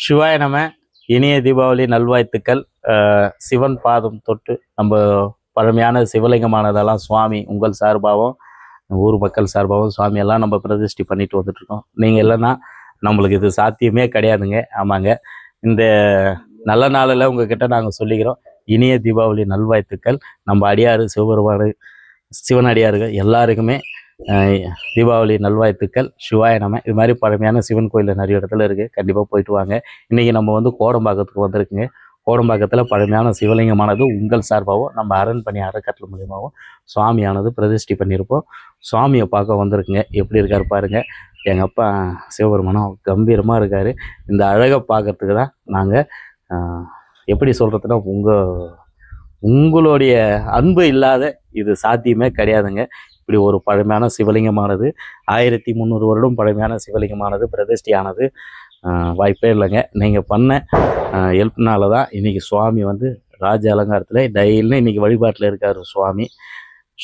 சிவாய நம. இனிய தீபாவளி நல்வாழ்த்துக்கள். சிவன் பாதம் தொட்டு நம்ம பழமையான சிவலிங்கமானதெல்லாம் சுவாமி உங்கள் சார்பாகவும் ஊர் மக்கள் சார்பாகவும் சுவாமியெல்லாம் நம்ம பிரதிஷ்டி பண்ணிட்டு வந்துட்டுருக்கோம். நீங்கள் இல்லைன்னா நம்மளுக்கு இது சாத்தியமே கிடையாதுங்க. ஆமாங்க, இந்த நல்ல நாளில் உங்ககிட்ட நாங்கள் சொல்லிக்கிறோம் இனிய தீபாவளி நல்வாழ்த்துக்கள். நம்ம அடியாறு சிவபெருமாறு சிவன் அடியார்கள் எல்லாருக்குமே தீபாவளி நல்வாழ்த்துக்கள். சிவாய நம. இது மாதிரி பழமையான சிவன் கோயில் நிறைய இடத்துல இருக்குது, கண்டிப்பாக போயிட்டு வாங்க. இன்றைக்கி நம்ம வந்து கோடம்பாக்கத்துக்கு வந்திருக்குங்க. கோடம்பாக்கத்தில் பழமையான சிவலிங்கமானது உங்கள் சார்பாகவும் நம்ம அரண்மனை அறக்கட்டளை மூலியமாகவும் சுவாமியானது பிரதிஷ்டி பண்ணியிருப்போம். சுவாமியை பார்க்க வந்திருக்குங்க. எப்படி இருக்கார் பாருங்கள். எங்கள் அப்பா சிவபெருமானம் கம்பீரமாக இருக்கார். இந்த அழகை பார்க்கறதுக்கு தான் நாங்கள் எப்படி சொல்கிறதுனா உங்களுடைய அன்பு இல்லாத இது சாத்தியமே கிடையாதுங்க. இப்படி ஒரு பழமையான சிவலிங்கமானது 1300 வருடம் பழமையான சிவலிங்கமானது பிரதிஷ்டியானது வாய்ப்பே இல்லைங்க. நீங்கள் பண்ண ஹெல்ப்னால தான் இன்றைக்கி சுவாமி வந்து ராஜ அலங்காரத்தில் டெய்லியும் இன்றைக்கி வழிபாட்டில் இருக்கார் சுவாமி.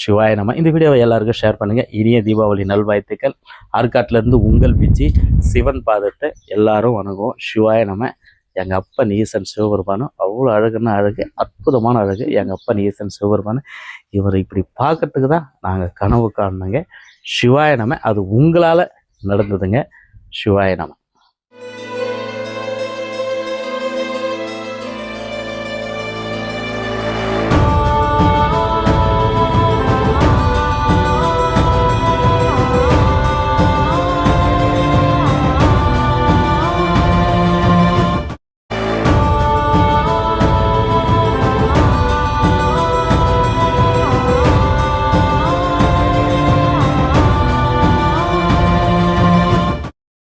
சிவாய நம. இந்த வீடியோவை எல்லாருக்கும் ஷேர் பண்ணுங்கள். இனிய தீபாவளி நல்வாழ்த்துக்கள். ஆற்காட்டிலேருந்து உங்கள் விஜி. சிவன் பாதத்தை எல்லாரும் வணங்குவோம். சிவாய நம. எங்கள் அப்பா ஈசன் சிவபெருமானும் அவ்வளோ அழகுன்னா அழகு, அற்புதமான அழகு. எங்கள் அப்பா ஈசன் சிவபெருமானு இவரை இப்படி பார்க்கறதுக்கு தான் நாங்கள் கனவு காணுங்க. சிவாய நம. அது உங்களால் நடந்ததுங்க. சிவாய நம.